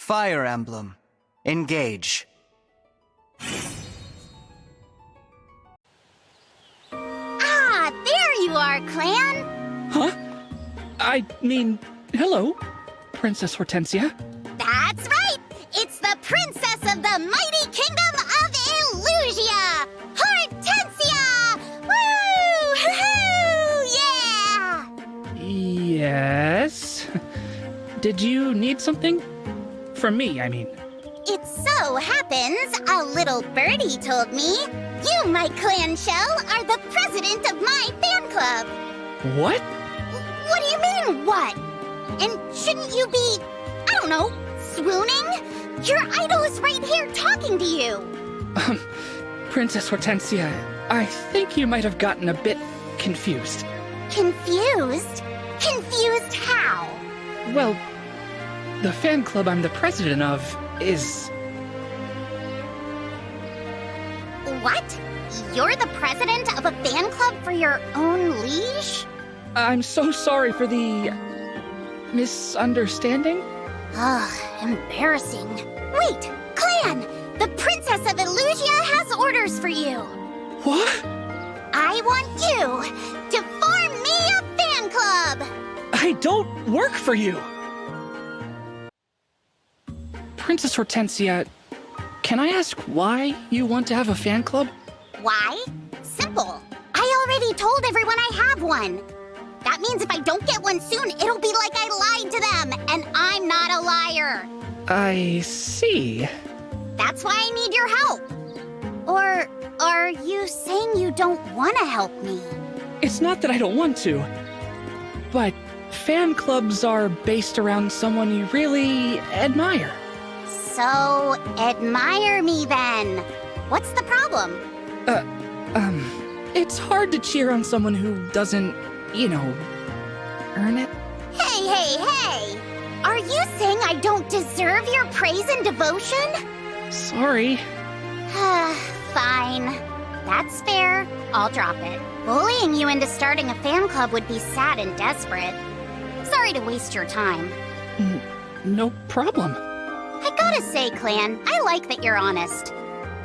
Fire Emblem. Engage. Ah, there you are, Clanne! Huh? I mean, hello, Princess Hortensia. That's right! It's the princess of the mighty kingdom of Illusia! Hortensia! Woo! Hoo-hoo! Yeah! Yes? Did you need something? From me, I mean. It so happens, a little birdie told me, you, my clan shell, are the president of my fan club. What? What do you mean, what? And shouldn't you be, I don't know, swooning? Your idol is right here talking to you. Princess Hortensia, I think you might have gotten a bit confused. Confused? Confused how? Well, the fan club I'm the president of is... What? You're the president of a fan club for your own liege? I'm so sorry for the... misunderstanding? Ugh, embarrassing. Wait, Clanne! The princess of Illusia has orders for you. What? I want you to form me a fan club! I don't work for you! Princess Hortensia, can I ask why you want to have a fan club? Why? Simple. I already told everyone I have one. That means if I don't get one soon, it'll be like I lied to them, and I'm not a liar. I see. That's why I need your help. Or are you saying you don't want to help me? It's not that I don't want to, but fan clubs are based around someone you really admire. So, admire me then. What's the problem? It's hard to cheer on someone who doesn't, earn it. Hey! Are you saying I don't deserve your praise and devotion? Sorry. Fine. That's fair. I'll drop it. Bullying you into starting a fan club would be sad and desperate. Sorry to waste your time. No problem. I gotta say, Clanne, I like that you're honest.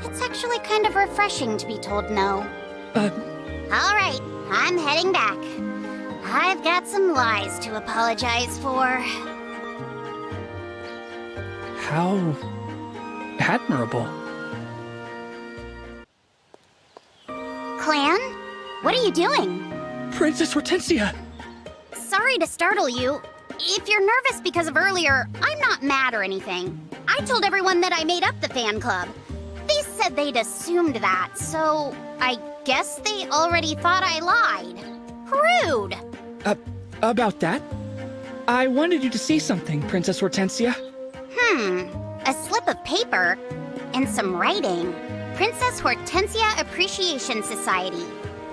It's actually kind of refreshing to be told no. All right, I'm heading back. I've got some lies to apologize for. How admirable. Clanne, what are you doing? Princess Hortensia! Sorry to startle you. If you're nervous because of earlier, I'm not mad or anything. I told everyone that I made up the fan club. They said they'd assumed that, so I guess they already thought I lied. Rude! About that? I wanted you to see something, Princess Hortensia. A slip of paper and some writing. Princess Hortensia Appreciation Society.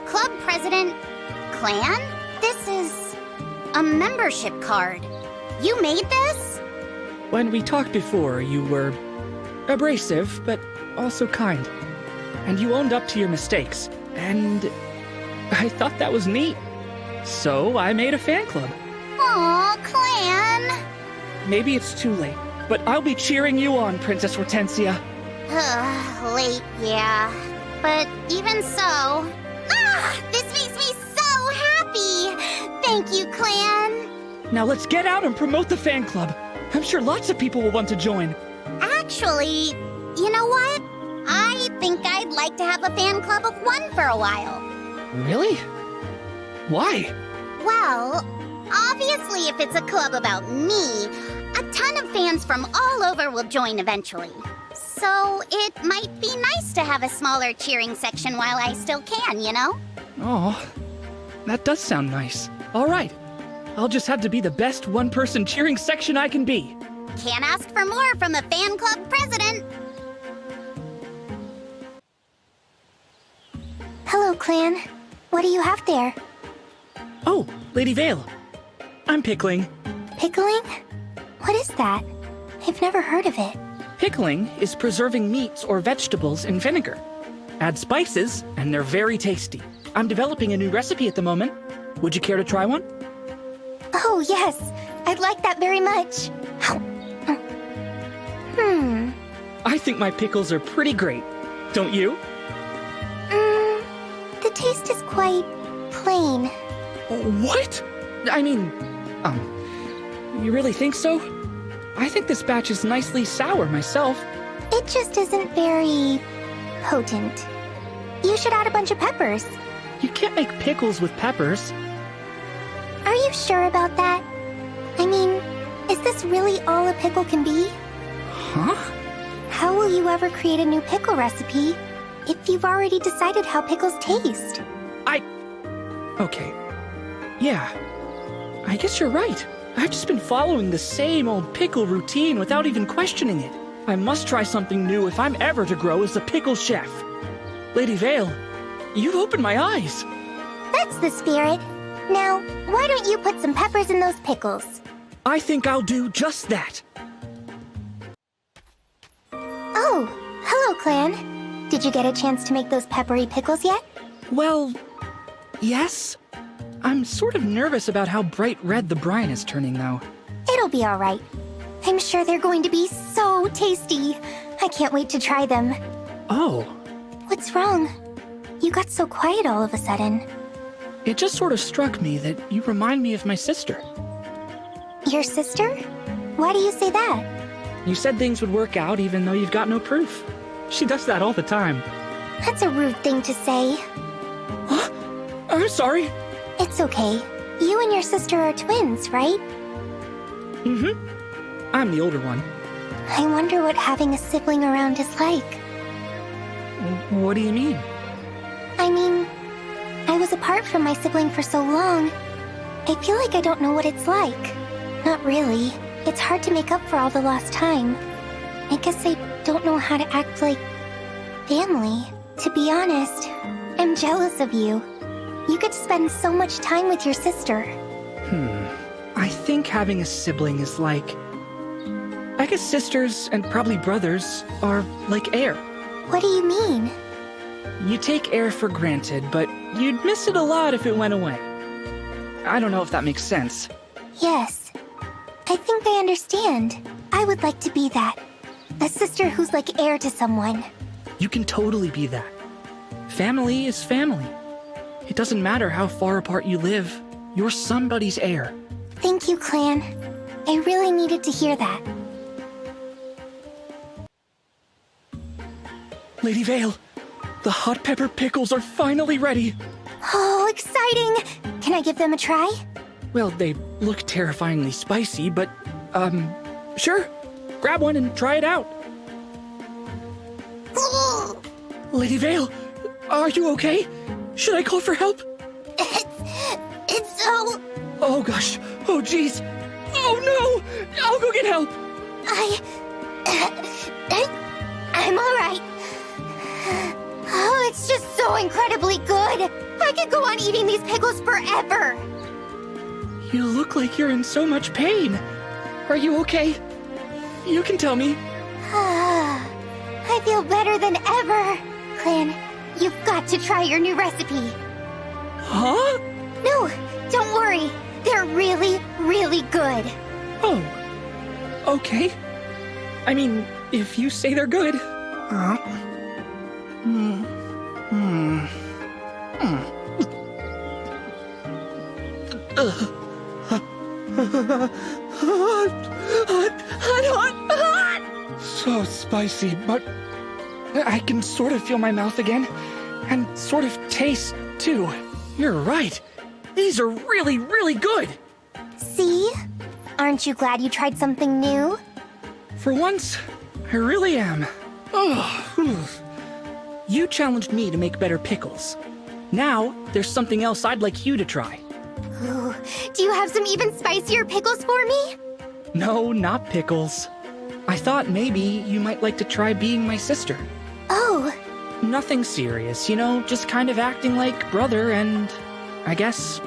Club President Clanne? This is a membership card. You made this? When we talked before, you were abrasive, but also kind. And you owned up to your mistakes. And I thought that was neat. So I made a fan club. Aw, Clanne. Maybe it's too late, but I'll be cheering you on, Princess Hortensia. Late, yeah. But even so... this makes me so happy! Thank you, Clanne. Now let's get out and promote the fan club. I'm sure lots of people will want to join. Actually, you know what? I think I'd like to have a fan club of one for a while. Really? Why? Well, obviously if it's a club about me, a ton of fans from all over will join eventually. So it might be nice to have a smaller cheering section while I still can, you know? Oh, that does sound nice. All right. I'll just have to be the best one-person cheering section I can be. Can't ask for more from a fan club president. Hello, Clanne. What do you have there? Oh, Lady Vale. I'm pickling. Pickling? What is that? I've never heard of it. Pickling is preserving meats or vegetables in vinegar. Add spices, and they're very tasty. I'm developing a new recipe at the moment. Would you care to try one? Oh, yes. I'd like that very much. think my pickles are pretty great. Don't you? The taste is quite plain. What? I mean, you really think so? I think this batch is nicely sour myself. It just isn't very potent. You should add a bunch of peppers. You can't make pickles with peppers. Are you sure about that? I mean, is this really all a pickle can be? Huh? How will you ever create a new pickle recipe if you've already decided how pickles taste? Okay. Yeah. I guess you're right. I've just been following the same old pickle routine without even questioning it. I must try something new if I'm ever to grow as a pickle chef. Lady Vale, you've opened my eyes. That's the spirit. Now, why don't you put some peppers in those pickles? I think I'll do just that. Oh, hello, Clanne. Did you get a chance to make those peppery pickles yet? Well, yes. I'm sort of nervous about how bright red the brine is turning, though. It'll be all right. I'm sure they're going to be so tasty. I can't wait to try them. Oh, What's wrong? You got so quiet all of a sudden. it just sort of struck me that you remind me of my sister. Your sister? Why do you say that? You said things would work out even though you've got no proof. She does that all the time. That's a rude thing to say. Huh? I'm sorry. It's okay. You and your sister are twins, right? Mm-hmm. I'm the older one. I wonder what having a sibling around is like. What do you mean? I mean, I was apart from my sibling for so long. I feel like I don't know what it's like. Not really. It's hard to make up for all the lost time. I guess I don't know how to act like family. To be honest, I'm jealous of you. You get to spend so much time with your sister. I think having a sibling is like... I guess sisters and probably brothers are like air. What do you mean? You take air for granted, but you'd miss it a lot if it went away. I don't know if that makes sense. Yes. I think I understand. I would like to be that. A sister who's like air to someone. You can totally be that. Family is family. It doesn't matter how far apart you live. You're somebody's heir. Thank you, Clanne. I really needed to hear that. Lady Vale, the hot pepper pickles are finally ready. Oh, exciting! Can I give them a try? Well, they look terrifyingly spicy, but, sure. Grab one and try it out. Lady Vale, are you okay? Should I call for help? It's so... Oh gosh, oh jeez. Oh no, I'll go get help. I'm alright. Oh, it's just so incredibly good. I could go on eating these pickles forever. You look like you're in so much pain. Are you okay? You can tell me. I feel better than ever. Clanne, you've got to try your new recipe. Huh? No, don't worry. They're really, really good. Oh, okay. I mean, if you say they're good. Hot. So spicy, but I can sort of feel my mouth again, and sort of taste, too. You're right. These are really, really good. See? Aren't you glad you tried something new? For once, I really am. Oh, you challenged me to make better pickles. Now, there's something else I'd like you to try. Ooh, do you have some even spicier pickles for me? No, not pickles. I thought maybe you might like to try being my sister. Oh, Nothing serious, you know, just kind of acting like brother and, I guess,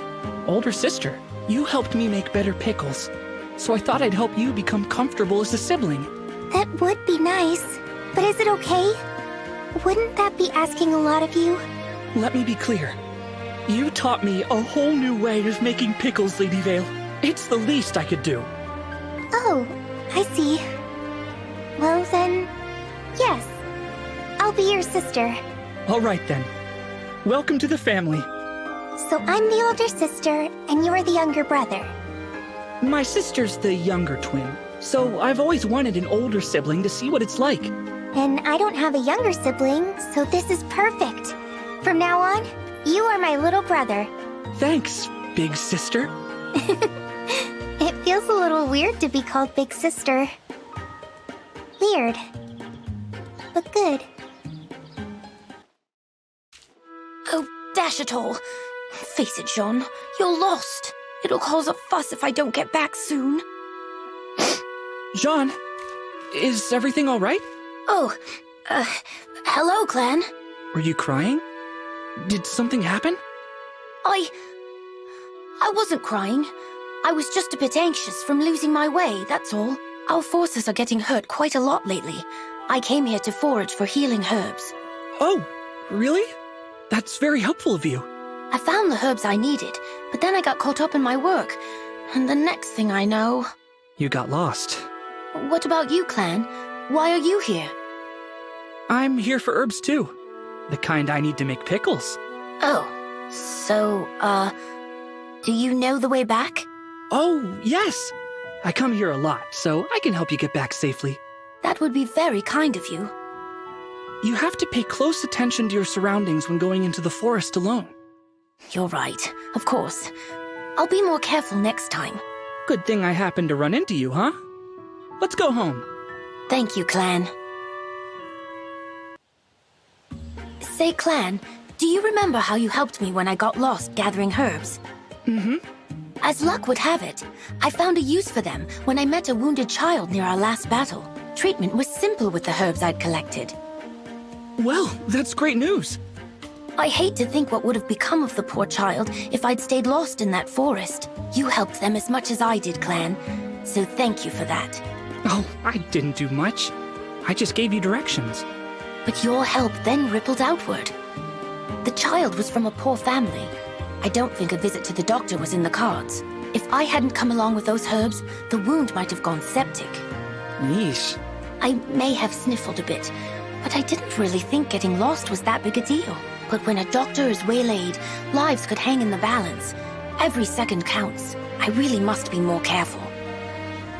older sister. You helped me make better pickles, so I thought I'd help you become comfortable as a sibling. that would be nice. But is it okay? Wouldn't that be asking a lot of you? Let me be clear. You taught me a whole new way of making pickles, Lady Vale. It's the least I could do. Oh, I see. Well then, yeah. sister. All right then. Welcome to the family. So I'm the older sister, and you're the younger brother. My sister's the younger twin, so I've always wanted an older sibling to see what it's like. And I don't have a younger sibling, so this is perfect. From now on, you are my little brother. Thanks, big sister. It feels a little weird to be called big sister. Weird. But good. Oh, dash it all. Face it, Jean. You're lost. It'll cause a fuss if I don't get back soon. Jean, is everything all right? Oh, hello, Clanne. Were you crying? Did something happen? I wasn't crying. I was just a bit anxious from losing my way, that's all. Our forces are getting hurt quite a lot lately. I came here to forage for healing herbs. Oh, really? That's very helpful of you. I found the herbs I needed, but then I got caught up in my work. And the next thing I know... You got lost. What about you, Clanne? Why are you here? I'm here for herbs too. The kind I need to make pickles. Oh, so, do you know the way back? Oh, yes. I come here a lot, so I can help you get back safely. That would be very kind of you. You have to pay close attention to your surroundings when going into the forest alone. You're right, of course. I'll be more careful next time. Good thing I happened to run into you, huh? Let's go home. Thank you, Clanne. Say, Clanne, do you remember how you helped me when I got lost gathering herbs? Mm-hmm. As luck would have it, I found a use for them when I met a wounded child near our last battle. Treatment was simple with the herbs I'd collected. Well, that's great news. I hate to think what would have become of the poor child if I'd stayed lost in that forest. You helped them as much as I did, Clanne, so thank you for that. Oh, I didn't do much. I just gave you directions. But your help then rippled outward. The child was from a poor family. I don't think a visit to the doctor was in the cards. If I hadn't come along with those herbs, the wound might have gone septic. Yeesh. I may have sniffled a bit, but I didn't really think getting lost was that big a deal. But when a doctor is waylaid, lives could hang in the balance. Every second counts. I really must be more careful.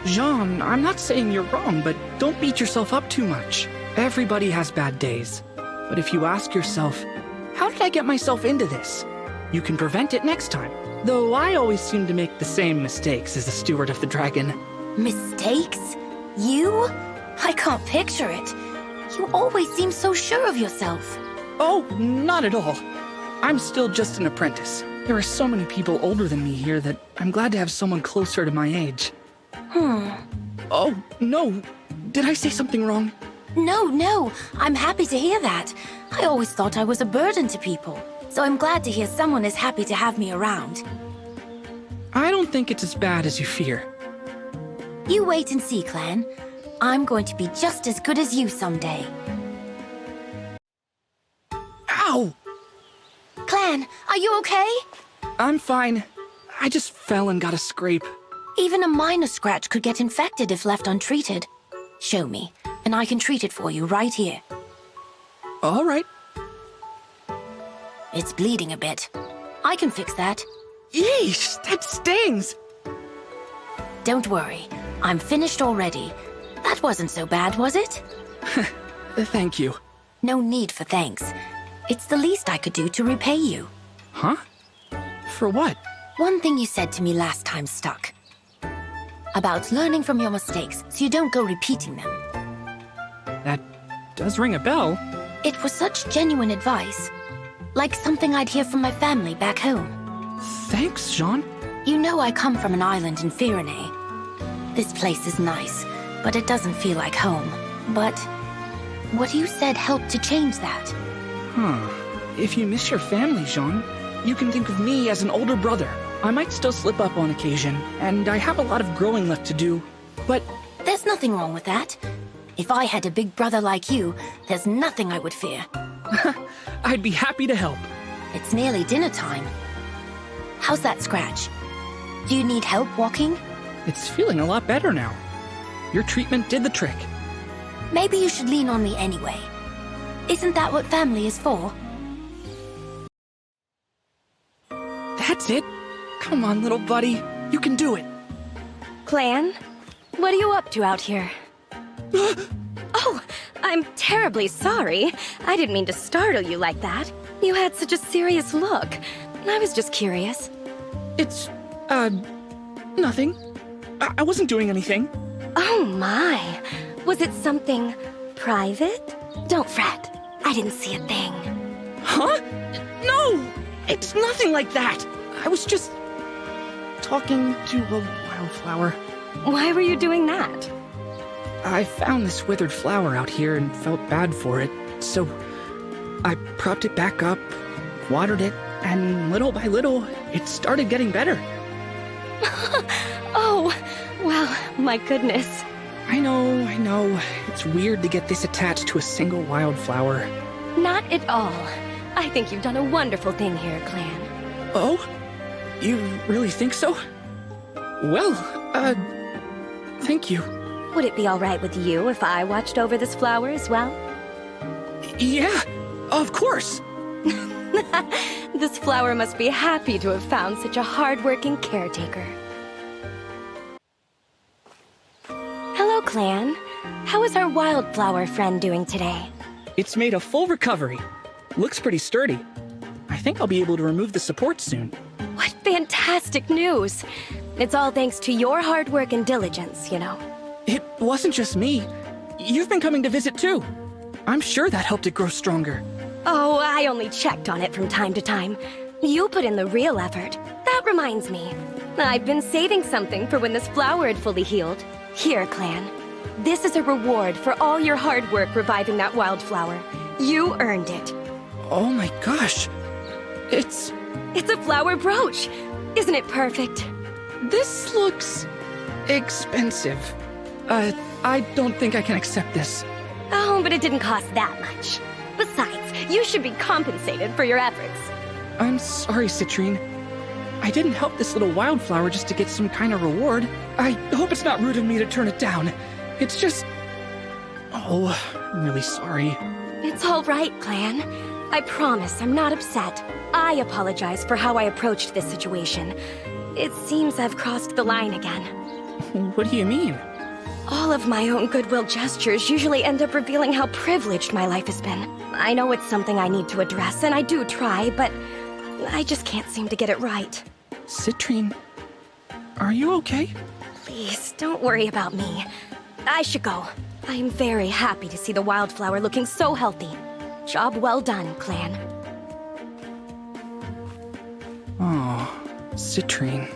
Jean, I'm not saying you're wrong, but don't beat yourself up too much. Everybody has bad days. But if you ask yourself, how did I get myself into this? You can prevent it next time. Though I always seem to make the same mistakes as the Steward of the Dragon. Mistakes? You? I can't picture it. You always seem so sure of yourself. Oh, not at all. I'm still just an apprentice. There are so many people older than me here that I'm glad to have someone closer to my age. Oh, no. Did I say something wrong? No. I'm happy to hear that. I always thought I was a burden to people. So I'm glad to hear someone is happy to have me around. I don't think it's as bad as you fear. You wait and see, Clanne. I'm going to be just as good as you someday. Ow! Clanne, are you okay? I'm fine. I just fell and got a scrape. Even a minor scratch could get infected if left untreated. Show me, and I can treat it for you right here. All right. It's bleeding a bit. I can fix that. Yeesh, that stings! Don't worry, I'm finished already. That wasn't so bad, was it? Thank you. No need for thanks. It's the least I could do to repay you. Huh? For what? One thing you said to me last time stuck. About learning from your mistakes so you don't go repeating them. That does ring a bell. It was such genuine advice. Like something I'd hear from my family back home. Thanks, Jean. You know I come from an island in Pyrenees. This place is nice, but it doesn't feel like home. But what you said helped to change that. Huh. If you miss your family, Jean, you can think of me as an older brother. I might still slip up on occasion, and I have a lot of growing left to do, but... There's nothing wrong with that. If I had a big brother like you, there's nothing I would fear. I'd be happy to help. It's nearly dinner time. How's that scratch? Do you need help walking? It's feeling a lot better now. Your treatment did the trick. Maybe you should lean on me anyway. Isn't that what family is for? That's it. Come on, little buddy. You can do it. Clanne, what are you up to out here? Oh, I'm terribly sorry. I didn't mean to startle you like that. You had such a serious look. I was just curious. It's, nothing. I wasn't doing anything. Oh my. Was it something private? Don't fret. I didn't see a thing. Huh? No! It's nothing like that. I was just talking to a wildflower. Why were you doing that? I found this withered flower out here and felt bad for it, so I propped it back up, watered it, and little by little, it started getting better. Oh, well, my goodness. I know. It's weird to get this attached to a single wildflower. Not at all. I think you've done a wonderful thing here, Clanne. Oh? You really think so? Well, thank you. Would it be all right with you if I watched over this flower as well? Yeah, of course. This flower must be happy to have found such a hard-working caretaker. Hello, Clanne. How is our wildflower friend doing today? It's made a full recovery. Looks pretty sturdy. I think I'll be able to remove the support soon. What fantastic news! It's all thanks to your hard work and diligence, you know. It wasn't just me. You've been coming to visit too. I'm sure that helped it grow stronger. Oh, I only checked on it from time to time. You put in the real effort. That reminds me. I've been saving something for when this flower had fully healed. Here, Clanne. This is a reward for all your hard work reviving that wildflower. You earned it. Oh my gosh. It's a flower brooch. Isn't it perfect? This looks expensive. I don't think I can accept this. Oh, but it didn't cost that much. Besides, you should be compensated for your efforts. I'm sorry, Citrine. I didn't help this little wildflower just to get some kind of reward. I hope it's not rude of me to turn it down. It's just... Oh, I'm really sorry. It's all right, Clanne. I promise I'm not upset. I apologize for how I approached this situation. It seems I've crossed the line again. What do you mean? All of my own goodwill gestures usually end up revealing how privileged my life has been. I know it's something I need to address, and I do try, but I just can't seem to get it right. Citrine, are you okay? Please, don't worry about me. I should go. I am very happy to see the wildflower looking so healthy. Job well done, Clanne. Oh, Citrine.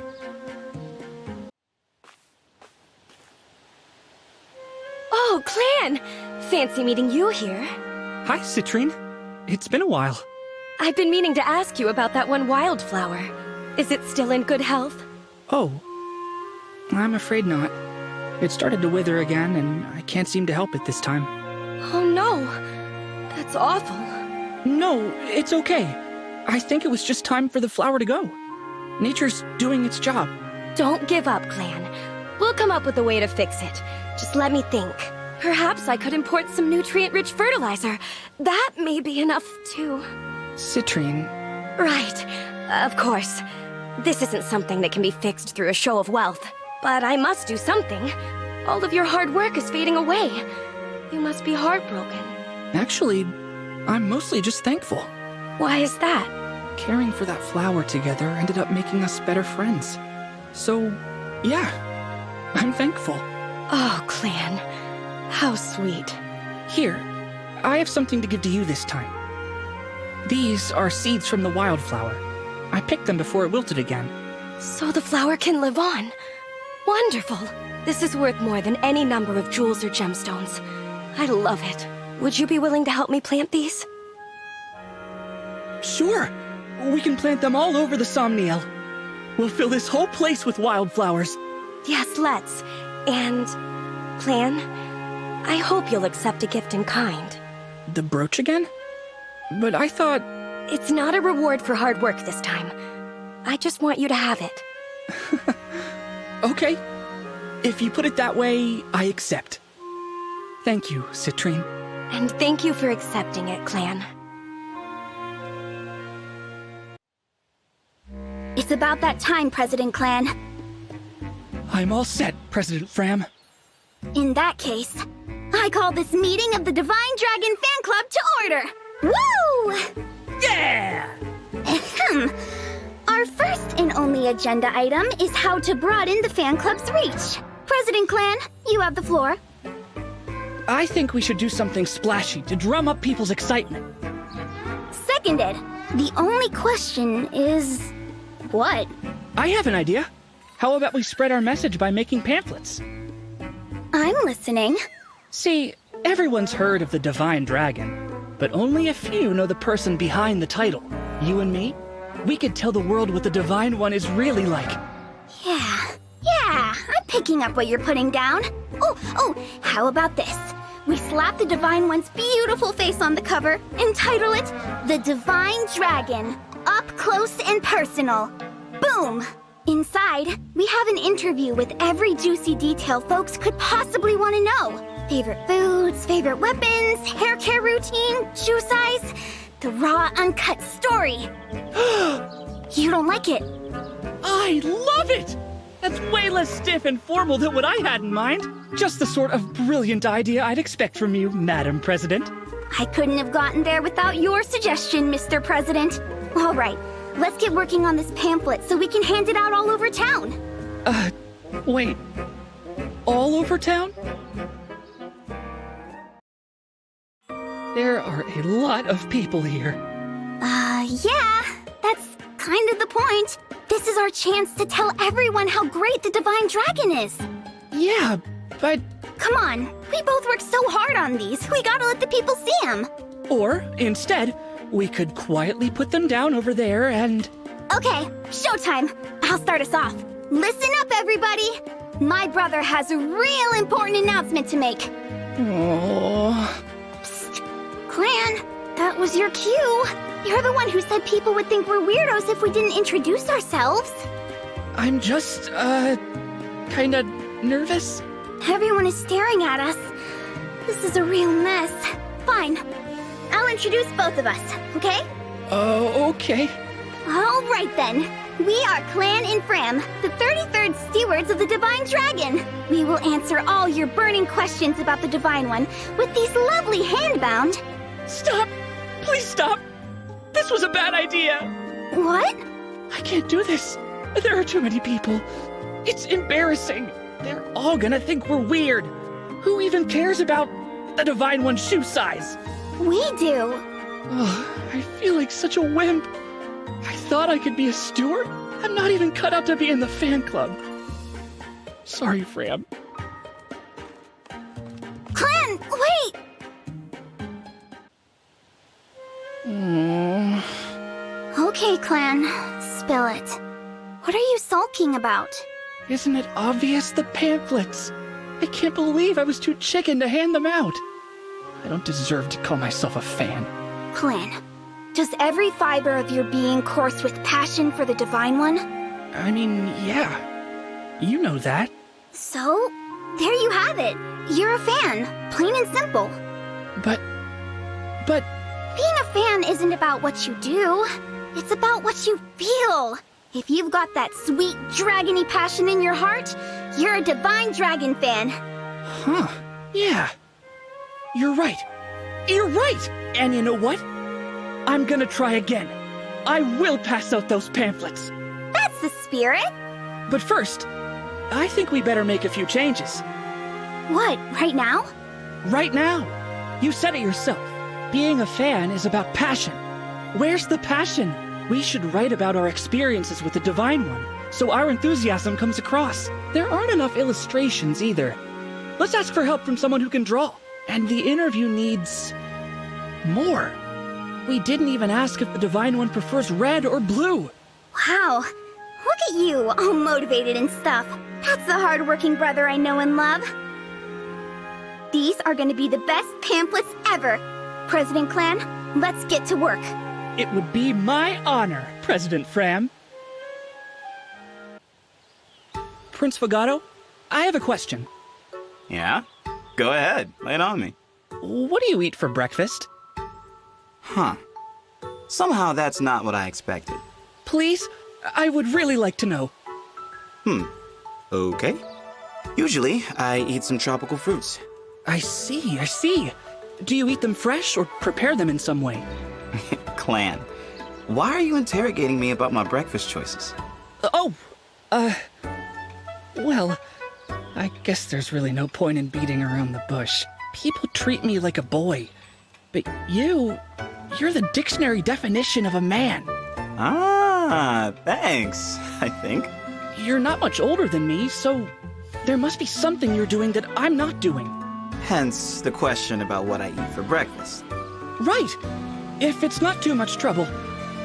Oh, Clanne! Fancy meeting you here. Hi, Citrine. It's been a while. I've been meaning to ask you about that one wildflower. Is it still in good health? Oh, I'm afraid not. It started to wither again, and I can't seem to help it this time. Oh no, that's awful. No, it's okay. I think it was just time for the flower to go. Nature's doing its job. Don't give up, Clanne. We'll come up with a way to fix it. Just let me think. Perhaps I could import some nutrient-rich fertilizer. That may be enough, too. Citrine. Right. Of course. This isn't something that can be fixed through a show of wealth. But I must do something. All of your hard work is fading away. You must be heartbroken. Actually, I'm mostly just thankful. Why is that? Caring for that flower together ended up making us better friends. So, yeah, I'm thankful. Oh, Clanne. How sweet. Here, I have something to give to you this time. These are seeds from the wildflower. I picked them before it wilted again. So the flower can live on. Wonderful. This is worth more than any number of jewels or gemstones. I love it. Would you be willing to help me plant these? Sure. We can plant them all over the Somniel. We'll fill this whole place with wildflowers. Yes, let's. And... Clanne, I hope you'll accept a gift in kind. The brooch again? But I thought... It's not a reward for hard work this time. I just want you to have it. Okay. If you put it that way, I accept. Thank you, Citrine. And thank you for accepting it, Clanne. It's about that time, President Clanne. I'm all set, President Fram. In that case, I call this meeting of the Divine Dragon Fan Club to order! Woo! Yeah! Ahem. Our first and only agenda item is how to broaden the fan club's reach. President Clanne, you have the floor. I think we should do something splashy to drum up people's excitement. Seconded. The only question is... what? I have an idea. How about we spread our message by making pamphlets? I'm listening. See, everyone's heard of the Divine Dragon, but only a few know the person behind the title. You and me? We could tell the world what the Divine One is really like. Yeah, I'm picking up what you're putting down. Oh, how about this? We slap the Divine One's beautiful face on the cover and title it The Divine Dragon, Up Close and Personal. Boom! Inside, we have an interview with every juicy detail folks could possibly want to know. Favorite foods, favorite weapons, hair care routine, shoe size, the raw, uncut story. You don't like it? I love it! That's way less stiff and formal than what I had in mind. Just the sort of brilliant idea I'd expect from you, Madam President. I couldn't have gotten there without your suggestion, Mr. President. All right, let's get working on this pamphlet so we can hand it out all over town. Wait. All over town? There are a lot of people here. Yeah, that's kind of the point. This is our chance to tell everyone how great the Divine Dragon is. Yeah, but... Come on, we both worked so hard on these. We gotta let the people see them. Or, instead, we could quietly put them down over there and... Okay, showtime. I'll start us off. Listen up, everybody. My brother has a real important announcement to make. Oh. Psst. Clanne, that was your cue. You're the one who said people would think we're weirdos if we didn't introduce ourselves. I'm just, kinda nervous. Everyone is staring at us. This is a real mess. Fine. I'll introduce both of us, okay? Oh, okay. All right then. We are Clanne and Fram, the 33rd Stewards of the Divine Dragon. We will answer all your burning questions about the Divine One with these lovely handbound... Stop! Please stop! This was a bad idea! What? I can't do this. There are too many people. It's embarrassing. They're all gonna think we're weird. Who even cares about the Divine One's shoe size? We do. Oh, I feel like such a wimp. I thought I could be a steward. I'm not even cut out to be in the fan club. Sorry, Fram. Clanne, wait! Okay, Clanne. Spill it. What are you sulking about? Isn't it obvious? The pamphlets. I can't believe I was too chicken to hand them out. I don't deserve to call myself a fan. Clanne, does every fiber of your being course with passion for the Divine One? I mean, yeah. You know that. So, there you have it. You're a fan, plain and simple. But... Being a fan isn't about what you do. It's about what you feel. If you've got that sweet, dragony passion in your heart, you're a Divine Dragon fan. Huh. Yeah. You're right. You're right! And you know what? I'm gonna try again. I will pass out those pamphlets. That's the spirit. But first, I think we better make a few changes. What, right now? Right now. You said it yourself. Being a fan is about passion. Where's the passion? We should write about our experiences with the Divine One, so our enthusiasm comes across. There aren't enough illustrations either. Let's ask for help from someone who can draw. And the interview needs... more. We didn't even ask if the Divine One prefers red or blue. Wow, look at you, all motivated and stuff. That's the hard-working brother I know and love. These are going to be the best pamphlets ever. President Clanne, let's get to work. It would be my honor, President Fram. Prince Fagato, I have a question. Yeah? Go ahead. Lay it on me. what do you eat for breakfast? Huh. Somehow that's not what I expected. Please? I would really like to know. Okay. Usually, I eat some tropical fruits. I see. Do you eat them fresh or prepare them in some way? Clanne, why are you interrogating me about my breakfast choices? Well, I guess there's really no point in beating around the bush. People treat me like a boy. But you're the dictionary definition of a man. Ah, thanks, I think. You're not much older than me, so there must be something you're doing that I'm not doing. Hence the question about what I eat for breakfast. Right! If it's not too much trouble,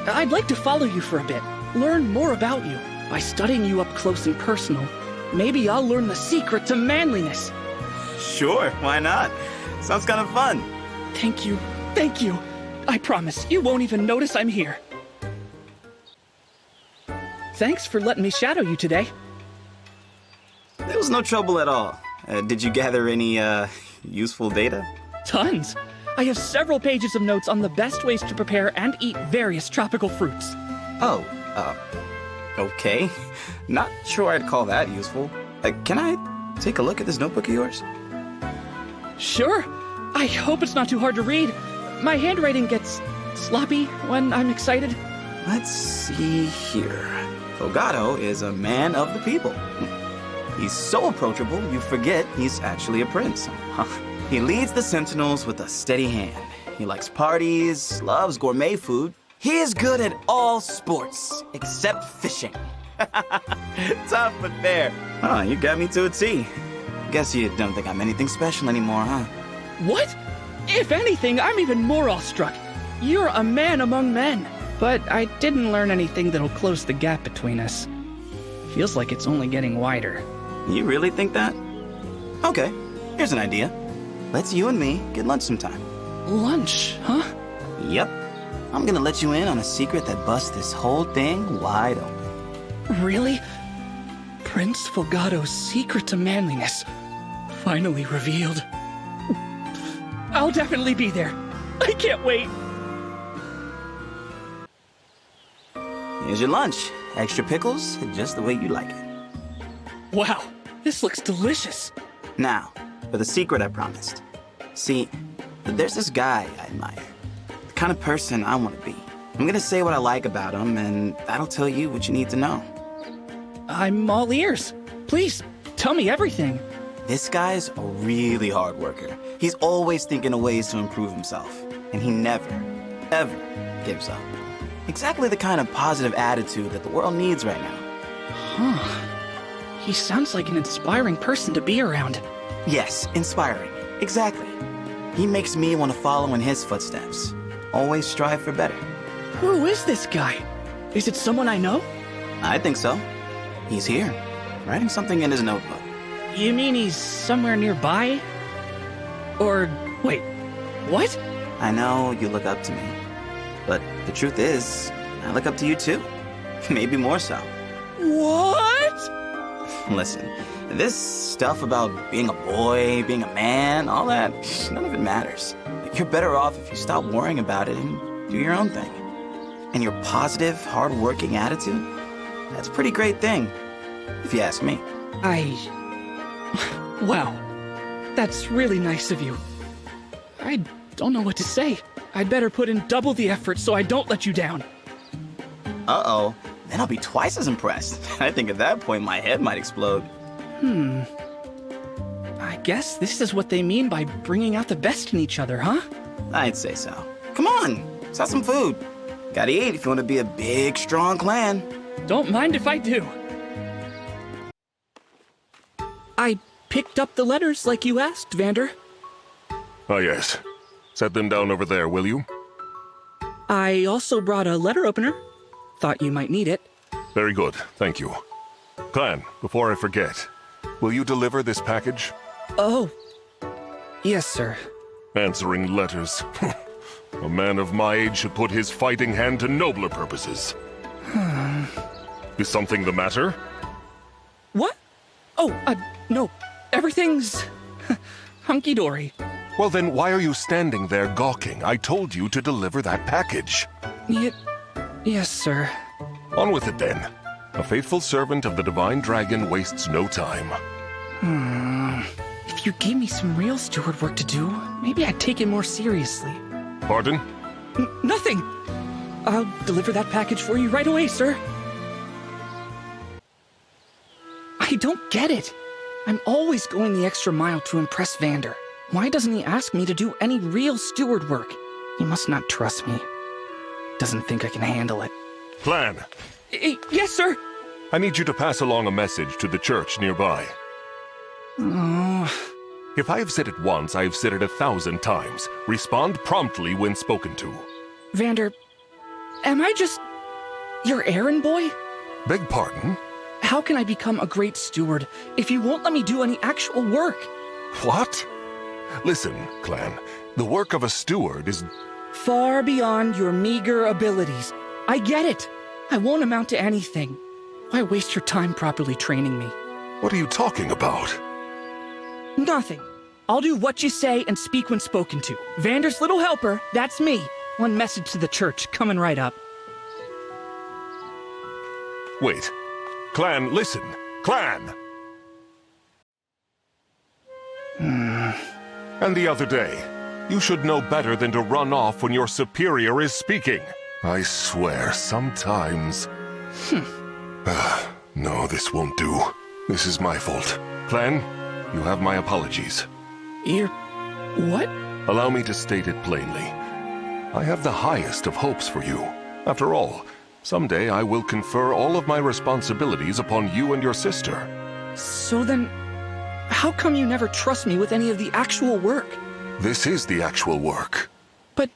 I'd like to follow you for a bit, learn more about you. By studying you up close and personal, maybe I'll learn the secret to manliness. Sure, why not? Sounds kind of fun. Thank you. I promise, you won't even notice I'm here. Thanks for letting me shadow you today. There was no trouble at all. Did you gather any, useful data? Tons. I have several pages of notes on the best ways to prepare and eat various tropical fruits. Okay. Not sure I'd call that useful. Can I take a look at this notebook of yours? Sure. I hope it's not too hard to read. My handwriting gets sloppy when I'm excited. Let's see here. Fogado is a man of the people. He's so approachable, you forget he's actually a prince. He leads the Sentinels with a steady hand. He likes parties, loves gourmet food. He is good at all sports, except fishing. Tough but fair. You got me to a T. Guess you don't think I'm anything special anymore, huh? What? If anything, I'm even more awestruck. You're a man among men. But I didn't learn anything that'll close the gap between us. Feels like it's only getting wider. You really think that? Okay, here's an idea. Let's you and me get lunch sometime. Lunch, huh? Yep. I'm gonna let you in on a secret that busts this whole thing wide open. Really? Prince Fogado's secret to manliness. Finally revealed. I'll definitely be there. I can't wait. Here's your lunch. Extra pickles, just the way you like it. Wow, this looks delicious. Now, for the secret I promised. See, there's this guy I admire. The kind of person I want to be. I'm gonna say what I like about him, and that'll tell you what you need to know. I'm all ears. Please, tell me everything. This guy's a really hard worker. He's always thinking of ways to improve himself. And he never, ever gives up. Exactly the kind of positive attitude that the world needs right now. Huh. He sounds like an inspiring person to be around. Yes, inspiring. Exactly. He makes me want to follow in his footsteps. Always strive for better. Who is this guy? Is it someone I know? I think so. He's here, writing something in his notebook. You mean he's somewhere nearby? Or, wait, what? I know you look up to me. But the truth is, I look up to you too. Maybe more so. What? Listen, this stuff about being a boy, being a man, all that, none of it matters. You're better off if you stop worrying about it and do your own thing. And your positive, hard-working attitude, that's a pretty great thing, if you ask me. Wow. That's really nice of you. I don't know what to say. I'd better put in double the effort so I don't let you down. Uh-oh. Then I'll be twice as impressed. I think at that point my head might explode. I guess this is what they mean by bringing out the best in each other, huh? I'd say so. Come on, let's have some food. Gotta eat if you want to be a big, strong clan. Don't mind if I do. I picked up the letters like you asked, Vander. Ah, yes. Set them down over there, will you? I also brought a letter opener. Thought you might need it. Very good, thank you. Clanne, before I forget, will you deliver this package? Oh. Yes, sir. Answering letters. A man of my age should put his fighting hand to nobler purposes. Is something the matter? What? Oh, no. Everything's hunky-dory. Well then, why are you standing there gawking? I told you to deliver that package. Yes, sir. On with it then. A faithful servant of the Divine Dragon wastes no time. If you gave me some real steward work to do, maybe I'd take it more seriously. Pardon? Nothing! I'll deliver that package for you right away, sir. I don't get it. I'm always going the extra mile to impress Vander. Why doesn't he ask me to do any real steward work? He must not trust me. Doesn't think I can handle it. Clanne! Yes, sir! I need you to pass along a message to the church nearby. Oh... If I have said it once, I have said it 1,000 times. Respond promptly when spoken to. Vander, am I just your errand boy? Beg pardon? How can I become a great steward if you won't let me do any actual work? What? Listen, Clanne, the work of a steward is... Far beyond your meager abilities. I get it. I won't amount to anything. Why waste your time properly training me? What are you talking about? Nothing. I'll do what you say and speak when spoken to. Vander's little helper, that's me. One message to the church, coming right up. Wait. Clanne, listen. Clanne! And the other day, you should know better than to run off when your superior is speaking. I swear, sometimes... No, this won't do. This is my fault. Clanne, you have my apologies. What? Allow me to state it plainly. I have the highest of hopes for you. After all, someday I will confer all of my responsibilities upon you and your sister. So then, how come you never trust me with any of the actual work? This is the actual work. But...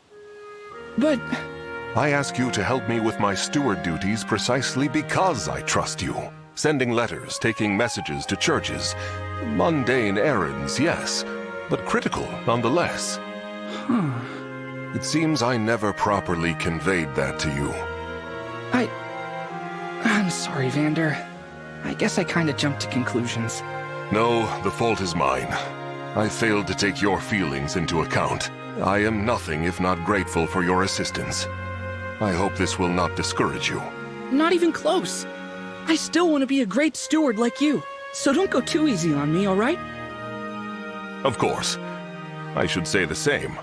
I ask you to help me with my steward duties precisely because I trust you. Sending letters, taking messages to churches. Mundane errands, yes, but critical nonetheless. It seems I never properly conveyed that to you. I'm sorry, Vander. I guess I kinda jumped to conclusions. No, the fault is mine. I failed to take your feelings into account. I am nothing if not grateful for your assistance. I hope this will not discourage you. Not even close. I still want to be a great steward like you. So don't go too easy on me, alright? Of course. I should say the same.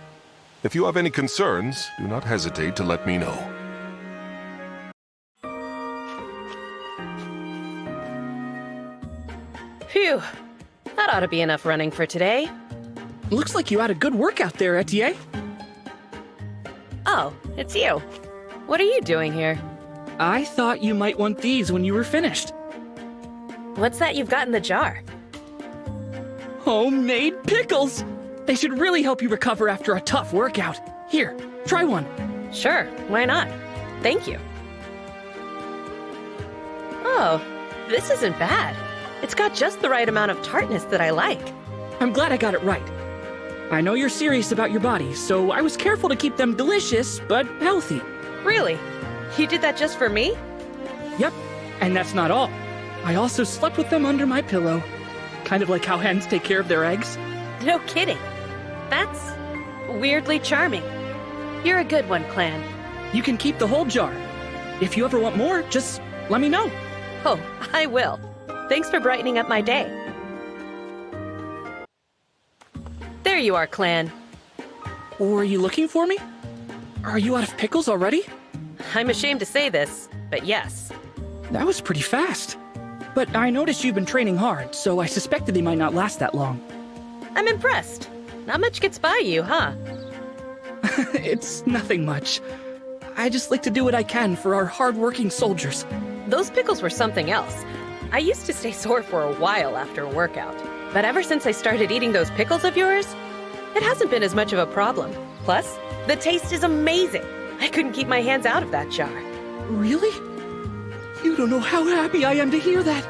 If you have any concerns, do not hesitate to let me know. Phew. That ought to be enough running for today. Looks like you had a good workout there, Etienne. Oh, it's you. What are you doing here? I thought you might want these when you were finished. What's that you've got in the jar? Homemade pickles! They should really help you recover after a tough workout. Here, try one. Sure, why not? Thank you. Oh, this isn't bad. It's got just the right amount of tartness that I like. I'm glad I got it right. I know you're serious about your body, so I was careful to keep them delicious, but healthy. Really? You did that just for me? Yep, and that's not all. I also slept with them under my pillow. Kind of like how hens take care of their eggs. No kidding. That's weirdly charming. You're a good one, Clanne. You can keep the whole jar. If you ever want more, just let me know. Oh, I will. Thanks for brightening up my day. There you are, Clanne. Were you looking for me? Are you out of pickles already? I'm ashamed to say this, but yes. That was pretty fast. But I noticed you've been training hard, so I suspected they might not last that long. I'm impressed. Not much gets by you, huh? It's nothing much. I just like to do what I can for our hard-working soldiers. Those pickles were something else. I used to stay sore for a while after a workout. But ever since I started eating those pickles of yours, it hasn't been as much of a problem. Plus, the taste is amazing. I couldn't keep my hands out of that jar. Really? You don't know how happy I am to hear that.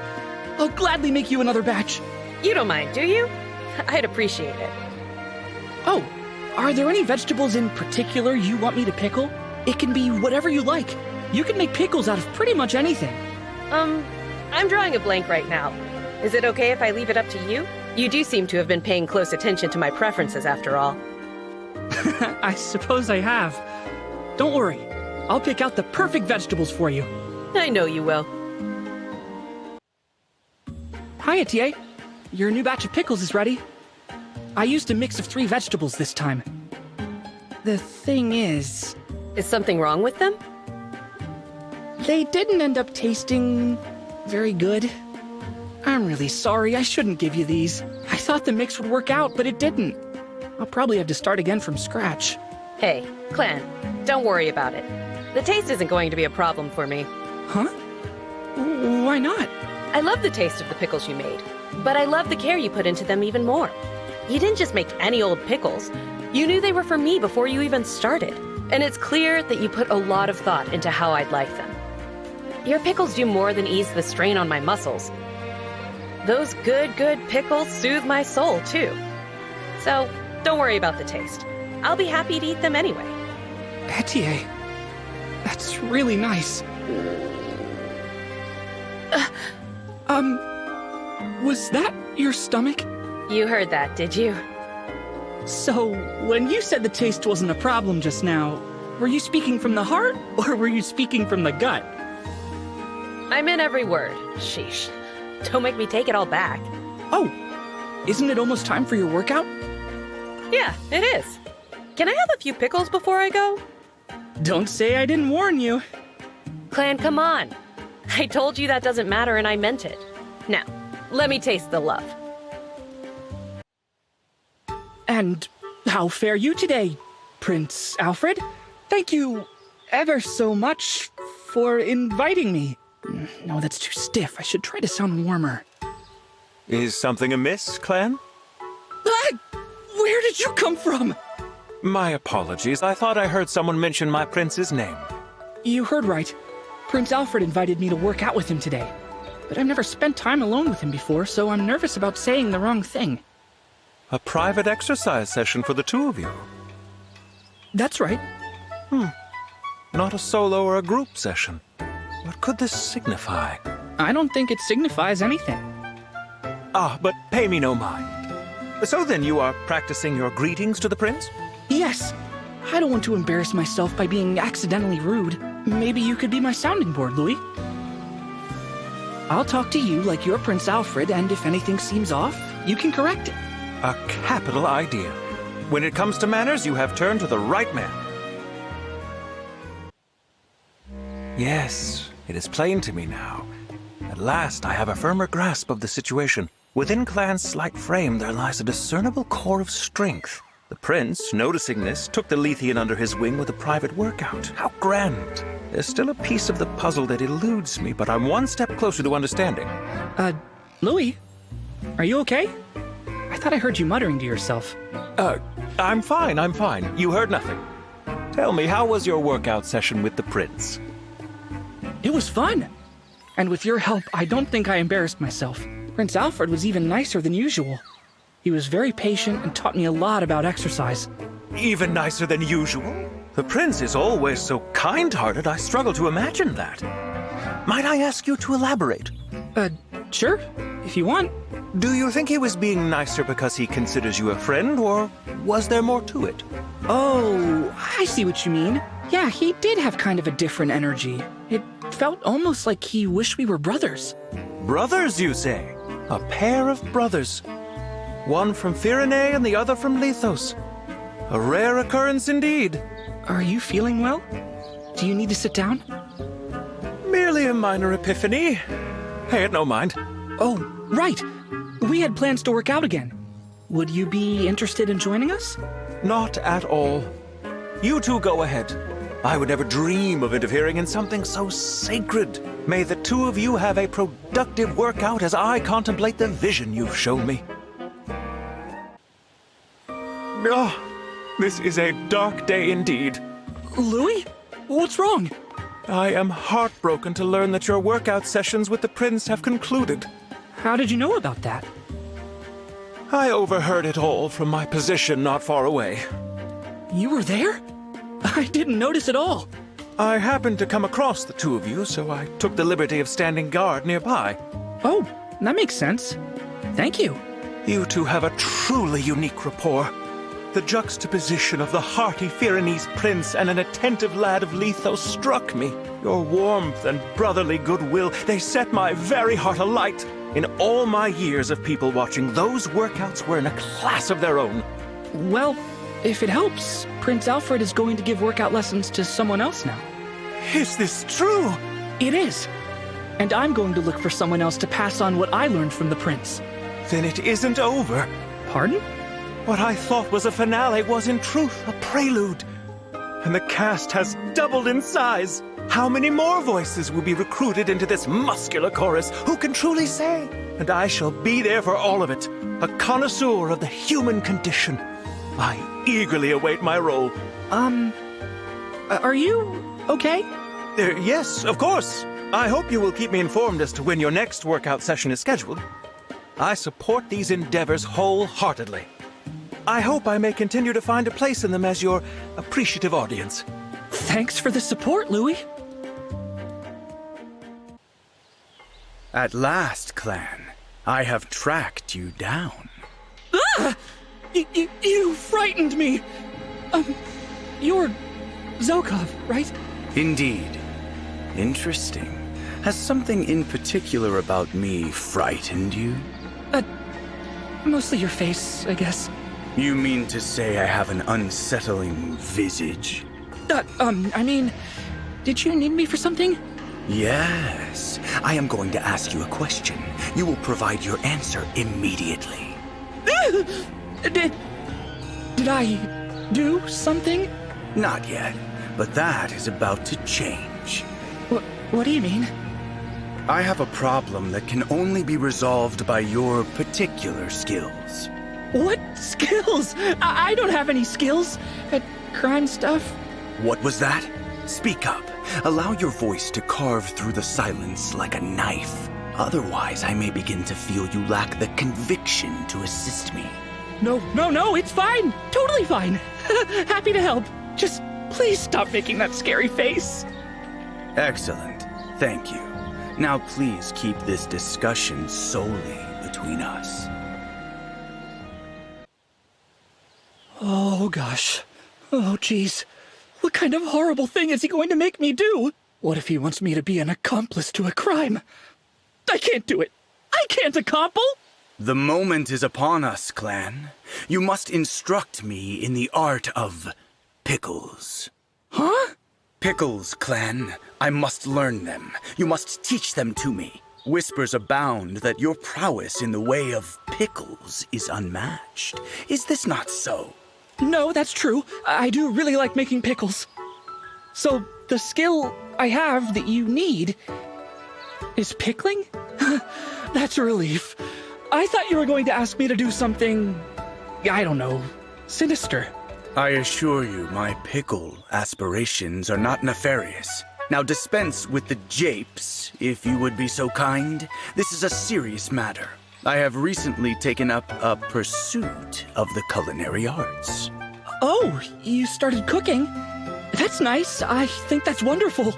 I'll gladly make you another batch. You don't mind, do you? I'd appreciate it. Oh, are there any vegetables in particular you want me to pickle? It can be whatever you like. You can make pickles out of pretty much anything. I'm drawing a blank right now. Is it okay if I leave it up to you? You do seem to have been paying close attention to my preferences after all. I suppose I have. Don't worry. I'll pick out the perfect vegetables for you. I know you will. Hi, Etienne. Your new batch of pickles is ready. I used a mix of 3 vegetables this time. The thing is... Is something wrong with them? They didn't end up tasting... very good. I'm really sorry, I shouldn't give you these. I thought the mix would work out, but it didn't. I'll probably have to start again from scratch. Hey, Clanne, don't worry about it. The taste isn't going to be a problem for me. Huh? Why not? I love the taste of the pickles you made, but I love the care you put into them even more. You didn't just make any old pickles. You knew they were for me before you even started. And it's clear that you put a lot of thought into how I'd like them. Your pickles do more than ease the strain on my muscles. Those good pickles soothe my soul, too. So, don't worry about the taste. I'll be happy to eat them anyway. Etienne, that's really nice. Was that your stomach? You heard that, did you? So, when you said the taste wasn't a problem just now, were you speaking from the heart, or were you speaking from the gut? I meant every word. Sheesh. Don't make me take it all back. Oh, isn't it almost time for your workout? Yeah, it is. Can I have a few pickles before I go? Don't say I didn't warn you. Clanne, come on. I told you that doesn't matter and I meant it. Now, let me taste the love. And how fare you today, Prince Alfred? Thank you ever so much for inviting me. No, that's too stiff. I should try to sound warmer. Is something amiss, Clanne? Where did you come from? My apologies. I thought I heard someone mention my prince's name. You heard right. Prince Alfred invited me to work out with him today. But I've never spent time alone with him before, so I'm nervous about saying the wrong thing. A private exercise session for the 2 of you. That's right. Not a solo or a group session. What could this signify? I don't think it signifies anything. Ah, but pay me no mind. So then you are practicing your greetings to the prince? Yes. I don't want to embarrass myself by being accidentally rude. Maybe you could be my sounding board, Louis. I'll talk to you like you're Prince Alfred, and if anything seems off, you can correct it. A capital idea. When it comes to manners, you have turned to the right man. Yes, it is plain to me now. At last I have a firmer grasp of the situation. Within Clanne's slight frame there lies a discernible core of strength. The prince, noticing this, took the Lethean under his wing with a private workout. How grand! There's still a piece of the puzzle that eludes me, but I'm one step closer to understanding. Louis? Are you okay? I thought I heard you muttering to yourself. I'm fine. You heard nothing. Tell me, how was your workout session with the prince? It was fun! And with your help, I don't think I embarrassed myself. Prince Alfred was even nicer than usual. He was very patient and taught me a lot about exercise. Even nicer than usual? The prince is always so kind-hearted, I struggle to imagine that. Might I ask you to elaborate? Sure, if you want. Do you think he was being nicer because he considers you a friend, or was there more to it? Oh, I see what you mean. Yeah, he did have kind of a different energy. It felt almost like he wished we were brothers. Brothers, you say? A pair of brothers. One from Firene and the other from Lethos. A rare occurrence indeed. Are you feeling well? Do you need to sit down? Merely a minor epiphany. Pay it no mind. Oh, right. We had plans to work out again. Would you be interested in joining us? Not at all. You two go ahead. I would never dream of interfering in something so sacred. May the 2 of you have a productive workout as I contemplate the vision you've shown me. Oh, this is a dark day indeed. Louis? What's wrong? I am heartbroken to learn that your workout sessions with the prince have concluded. How did you know about that? I overheard it all from my position not far away. You were there? I didn't notice at all. I happened to come across the 2 of you, so I took the liberty of standing guard nearby. Oh, that makes sense. Thank you. You two have a truly unique rapport. The juxtaposition of the hearty Pyrenees prince and an attentive lad of Lethos struck me. Your warmth and brotherly goodwill, they set my very heart alight. In all my years of people watching, those workouts were in a class of their own. Well, if it helps, Prince Alfred is going to give workout lessons to someone else now. Is this true? It is. And I'm going to look for someone else to pass on what I learned from the prince. Then it isn't over. Pardon? What I thought was a finale was in truth a prelude. And the cast has doubled in size. How many more voices will be recruited into this muscular chorus? Who can truly say? And I shall be there for all of it, a connoisseur of the human condition. I eagerly await my role. Are you okay? Yes, of course. I hope you will keep me informed as to when your next workout session is scheduled. I support these endeavors wholeheartedly. I hope I may continue to find a place in them as your appreciative audience. Thanks for the support, Louis. At last, Clanne, I have tracked you down. Ah! You frightened me! You're Zokov, right? Indeed. Interesting. Has something in particular about me frightened you? Mostly your face, I guess. You mean to say I have an unsettling visage? I mean, did you need me for something? Yes. I am going to ask you a question. You will provide your answer immediately. Did I do something? Not yet, but that is about to change. What do you mean? I have a problem that can only be resolved by your particular skills. What skills? I don't have any skills at crime stuff. What was that? Speak up. Allow your voice to carve through the silence like a knife. Otherwise, I may begin to feel you lack the conviction to assist me. No, it's fine. Totally fine. Happy to help. Just please stop making that scary face. Excellent. Thank you. Now please keep this discussion solely between us. Oh, gosh. Oh, jeez. What kind of horrible thing is he going to make me do? What if he wants me to be an accomplice to a crime? I can't do it. I can't accomple. The moment is upon us, Clanne. You must instruct me in the art of pickles. Huh? Pickles, Clanne. I must learn them. You must teach them to me. Whispers abound that your prowess in the way of pickles is unmatched. Is this not so? No, that's true. I do really like making pickles. So, the skill I have that you need is pickling? That's a relief. I thought you were going to ask me to do something, I don't know, sinister. I assure you, my pickle aspirations are not nefarious. Now dispense with the japes, if you would be so kind. This is a serious matter. I have recently taken up a pursuit of the culinary arts. Oh, you started cooking? That's nice. I think that's wonderful.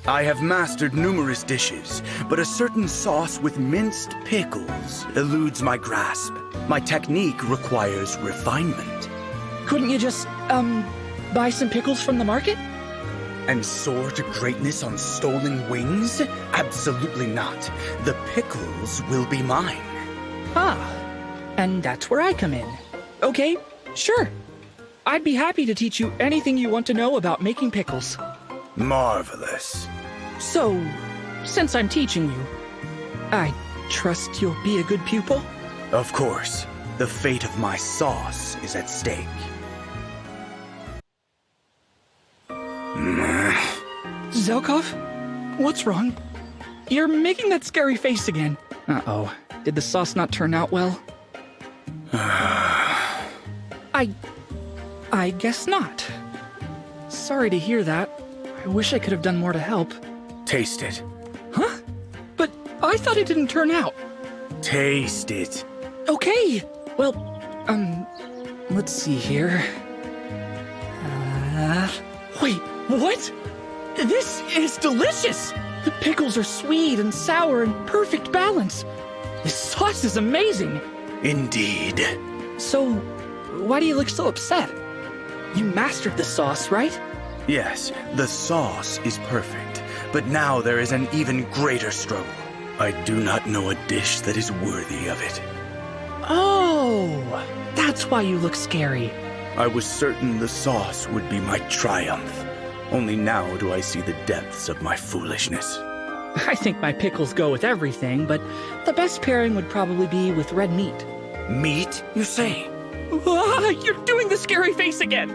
I have mastered numerous dishes, but a certain sauce with minced pickles eludes my grasp. My technique requires refinement. Couldn't you just, buy some pickles from the market? And soar to greatness on stolen wings? Absolutely not. The pickles will be mine. Ah, and that's where I come in. Okay, sure. I'd be happy to teach you anything you want to know about making pickles. Marvelous. So, since I'm teaching you, I trust you'll be a good pupil? Of course. The fate of my sauce is at stake. Zelkov? What's wrong? You're making that scary face again. Uh-oh. Did the sauce not turn out well? I guess not. Sorry to hear that. I wish I could have done more to help. Taste it. Huh? But I thought it didn't turn out. Taste it. Okay. Well, let's see here. Wait, what? This is delicious! The pickles are sweet and sour in perfect balance. This sauce is amazing. Indeed. So, why do you look so upset? You mastered the sauce, right? Yes, the sauce is perfect, but now there is an even greater struggle. I do not know a dish that is worthy of it. Oh, that's why you look scary. I was certain the sauce would be my triumph. Only now do I see the depths of my foolishness. I think my pickles go with everything, but the best pairing would probably be with red meat. Meat, you say? Ah, you're doing the scary face again!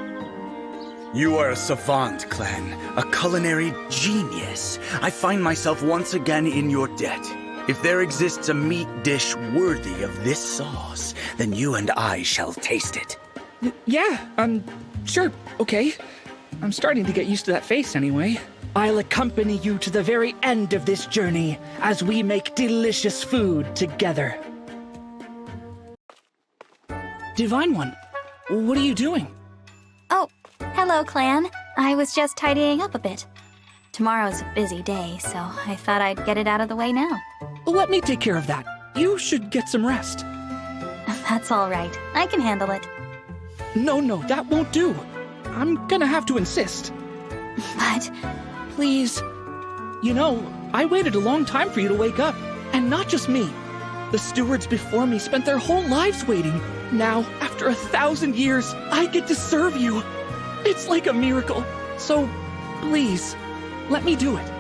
You are a savant, Clanne, a culinary genius. I find myself once again in your debt. If there exists a meat dish worthy of this sauce, then you and I shall taste it. Yeah, sure, okay. I'm starting to get used to that face anyway. I'll accompany you to the very end of this journey as we make delicious food together. Divine One, what are you doing? Oh, hello, Clanne. I was just tidying up a bit. Tomorrow's a busy day, so I thought I'd get it out of the way now. Let me take care of that. You should get some rest. That's all right. I can handle it. No, that won't do. I'm gonna have to insist. But... Please. You know, I waited a long time for you to wake up. And not just me. The stewards before me spent their whole lives waiting. Now, after 1,000 years, I get to serve you. It's like a miracle. So, please, let me do it.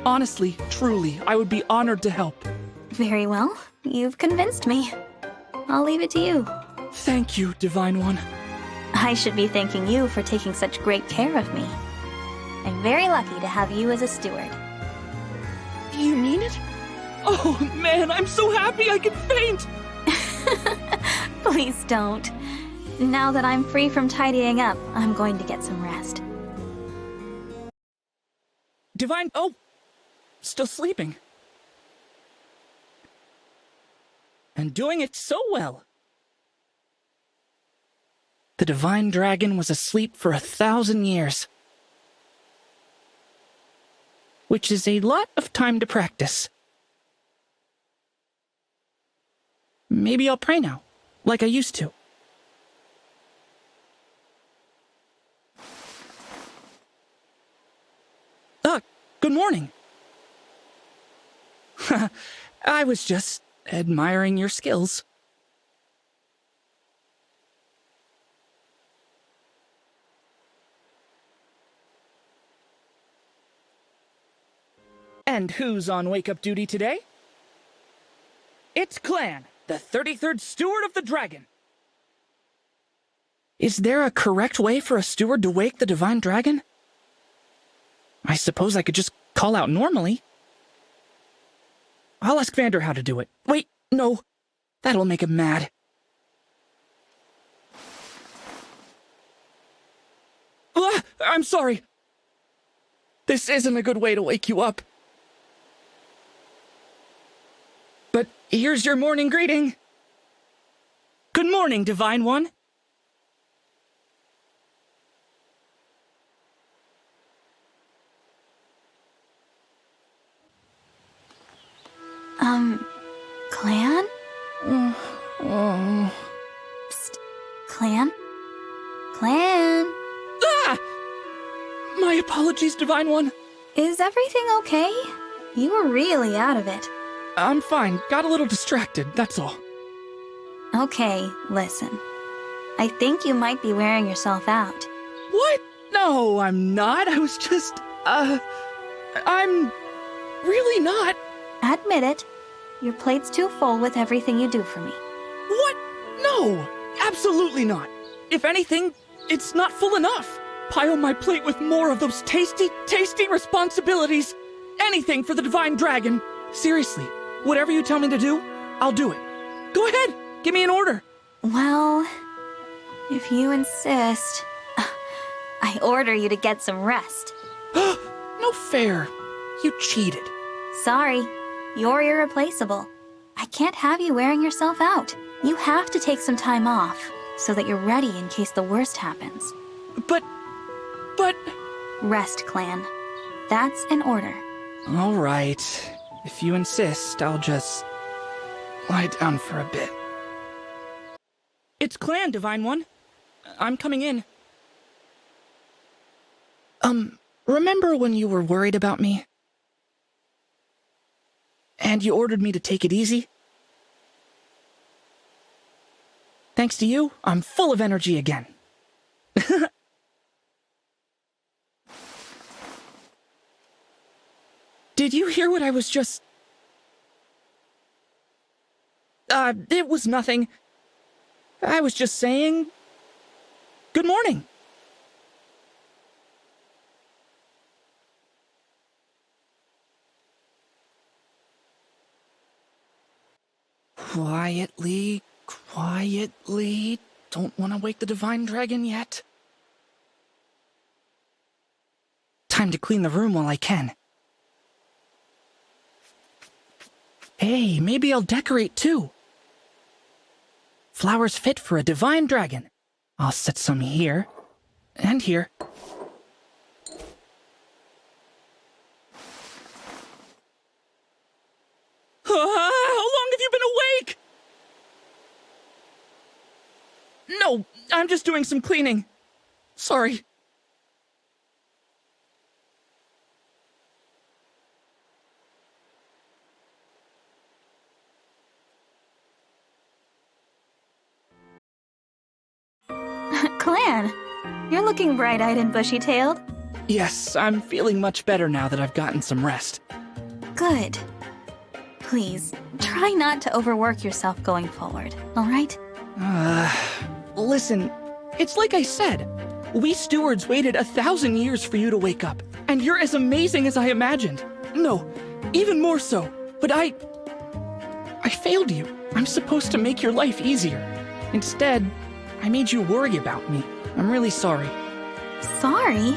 Honestly, truly, I would be honored to help. Very well. You've convinced me. I'll leave it to you. Thank you, Divine One. I should be thanking you for taking such great care of me. I'm very lucky to have you as a steward. You mean it? Oh, man, I'm so happy I could faint! Please don't. Now that I'm free from tidying up, I'm going to get some rest. Divine... Oh! Still sleeping. And doing it so well. The Divine Dragon was asleep for 1,000 years. Which is a lot of time to practice. Maybe I'll pray now, like I used to. Good morning. I was just admiring your skills. And who's on wake-up duty today? It's Clanne, the 33rd Steward of the Dragon. Is there a correct way for a steward to wake the Divine Dragon? I suppose I could just call out normally. I'll ask Vander how to do it. Wait, no. That'll make him mad. I'm sorry. This isn't a good way to wake you up. But here's your morning greeting. Good morning, Divine One. Clanne? Psst. Clanne? Clanne? Ah! My apologies, Divine One. Is everything okay? You were really out of it. I'm fine. Got a little distracted, that's all. Okay, listen. I think you might be wearing yourself out. What? No, I'm not. I was just, I'm really not. Admit it. Your plate's too full with everything you do for me. What? No, absolutely not. If anything, it's not full enough. Pile my plate with more of those tasty, tasty responsibilities. Anything for the Divine Dragon. Seriously, whatever you tell me to do, I'll do it. Go ahead, give me an order. Well, if you insist, I order you to get some rest. No fair. You cheated. Sorry, you're irreplaceable. I can't have you wearing yourself out. You have to take some time off so that you're ready in case the worst happens. But... Rest, Clanne. That's an order. All right. If you insist, I'll just lie down for a bit. It's Clanne, Divine One. I'm coming in. Remember when you were worried about me? And you ordered me to take it easy? Thanks to you, I'm full of energy again. Did you hear what I was just... It was nothing. I was just saying... Good morning. Quietly, quietly. Don't want to wake the Divine Dragon yet. Time to clean the room while I can. Hey, maybe I'll decorate too. Flowers fit for a Divine Dragon. I'll set some here and here. How long have you been awake? No, I'm just doing some cleaning. Sorry. Clanne, you're looking bright-eyed and bushy-tailed. Yes, I'm feeling much better now that I've gotten some rest. Good. Please, try not to overwork yourself going forward, all right? Listen, it's like I said. We stewards waited 1,000 years for you to wake up, and you're as amazing as I imagined. No, even more so. But I failed you. I'm supposed to make your life easier. Instead, I made you worry about me. I'm really sorry. Sorry?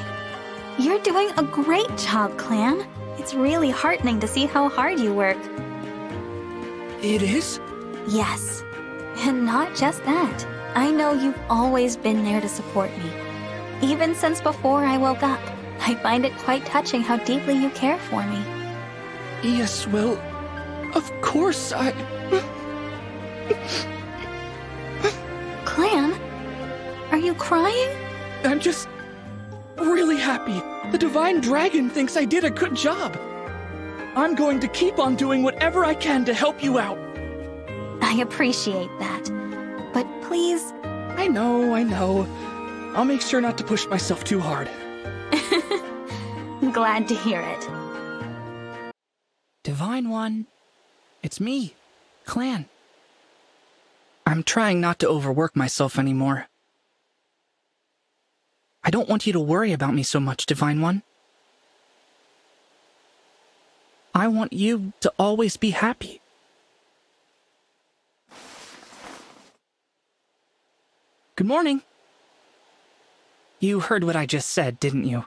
You're doing a great job, Clanne. It's really heartening to see how hard you work. It is? Yes. And not just that. I know you've always been there to support me. Even since before I woke up. I find it quite touching how deeply you care for me. Yes, well, of course I... Clanne? Are you crying? I'm just really happy. The Divine Dragon thinks I did a good job. I'm going to keep on doing whatever I can to help you out. I appreciate that. But please... I know. I'll make sure not to push myself too hard. Glad to hear it. Divine One, it's me, Clanne. I'm trying not to overwork myself anymore. I don't want you to worry about me so much, Divine One. I want you to always be happy. Good morning. You heard what I just said, didn't you?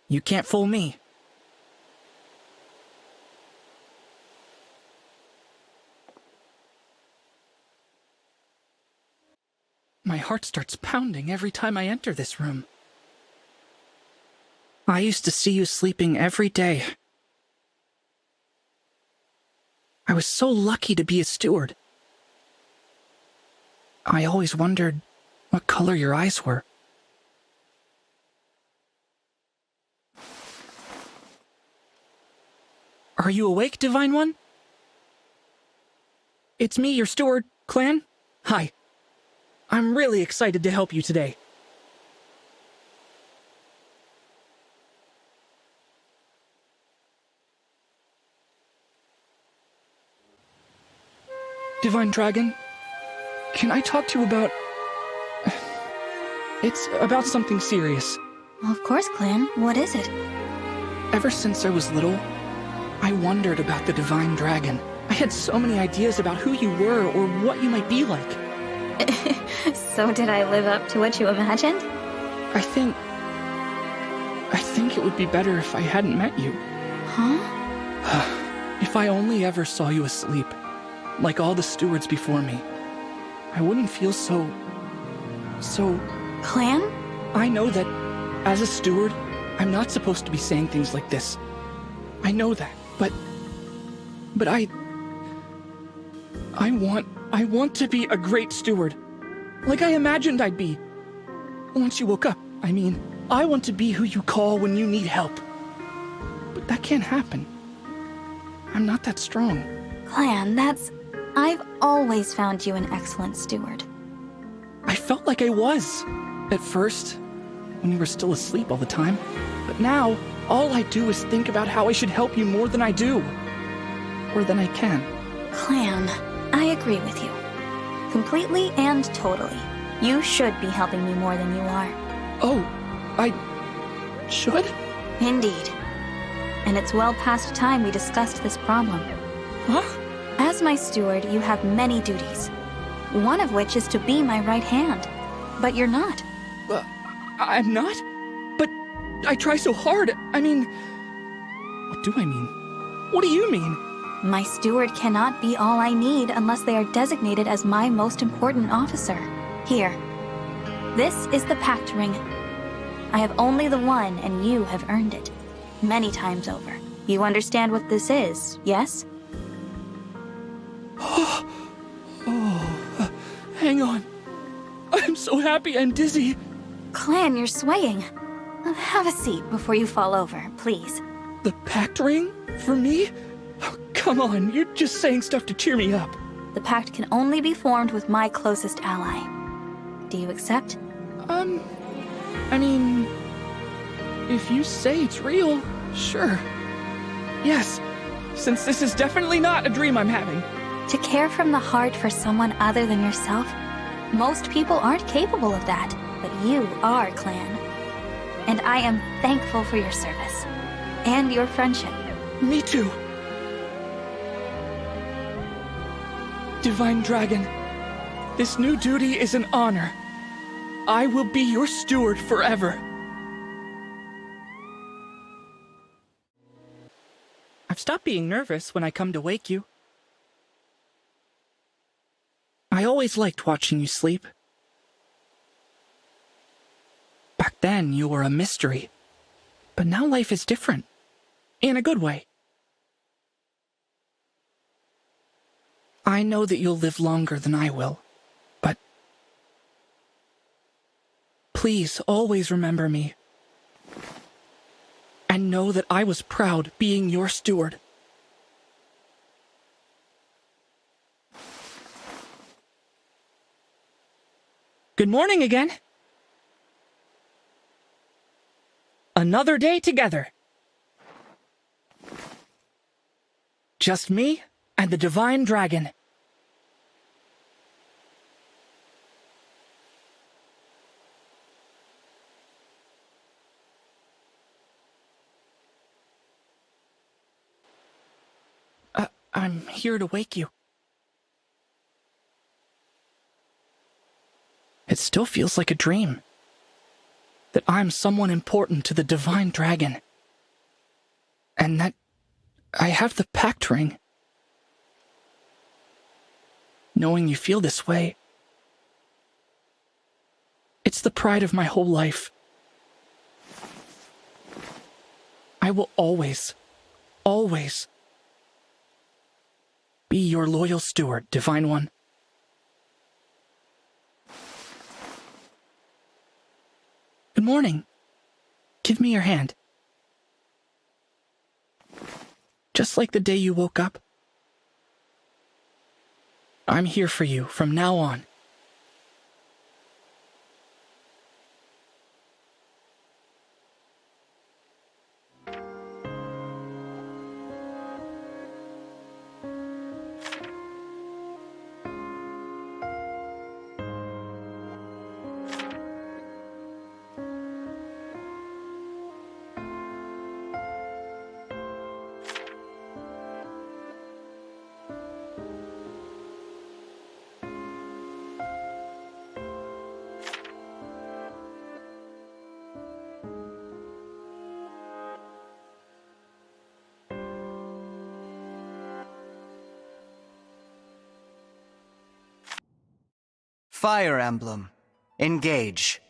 You can't fool me. My heart starts pounding every time I enter this room. I used to see you sleeping every day. I was so lucky to be a steward. I always wondered what color your eyes were. Are you awake, Divine One? It's me, your steward, Clanne. Hi. I'm really excited to help you today. Divine Dragon, can I talk to you about... It's about something serious. Of course, Clanne. What is it? Ever since I was little, I wondered about the Divine Dragon. I had so many ideas about who you were or what you might be like. So did I live up to what you imagined? I think it would be better if I hadn't met you. Huh? If I only ever saw you asleep, like all the stewards before me, I wouldn't feel so... Clanne? I know that, as a steward, I'm not supposed to be saying things like this. I know that, but I want to be a great steward. Like I imagined I'd be. Once you woke up, I mean, I want to be who you call when you need help. But that can't happen. I'm not that strong. Clanne, I've always found you an excellent steward. I felt like I was. At first, when you were still asleep all the time. But now, all I do is think about how I should help you more than I do. Or than I can. Clanne, I agree with you. Completely and totally. You should be helping me more than you are. Oh, I should? Indeed. And it's well past time we discussed this problem. Huh? As my steward, you have many duties. One of which is to be my right hand. But you're not. I'm not? But I try so hard. I mean... What do I mean? What do you mean? My steward cannot be all I need unless they are designated as my most important officer. Here. This is the pact ring. I have only the one, and you have earned it. Many times over. You understand what this is, yes? Hang on. I'm so happy I'm dizzy. Clanne, you're swaying. Have a seat before you fall over, please. The pact ring? For me? Oh, come on, you're just saying stuff to cheer me up. The pact can only be formed with my closest ally. Do you accept? I mean... If you say it's real, sure. Yes, since this is definitely not a dream I'm having. To care from the heart for someone other than yourself? Most people aren't capable of that, but you are, Clanne. And I am thankful for your service. And your friendship. Me too. Divine Dragon, this new duty is an honor. I will be your steward forever. I've stopped being nervous when I come to wake you. I always liked watching you sleep. Back then, you were a mystery. But now life is different. In a good way. I know that you'll live longer than I will, but please always remember me. And know that I was proud being your steward. Good morning again. Another day together. Just me and the Divine Dragon. I'm here to wake you. It still feels like a dream. That I'm someone important to the Divine Dragon. And that I have the pact ring. Knowing you feel this way, it's the pride of my whole life. I will always, always be your loyal steward, Divine One. Good morning. Give me your hand. Just like the day you woke up. I'm here for you from now on. Fire Emblem. Engage.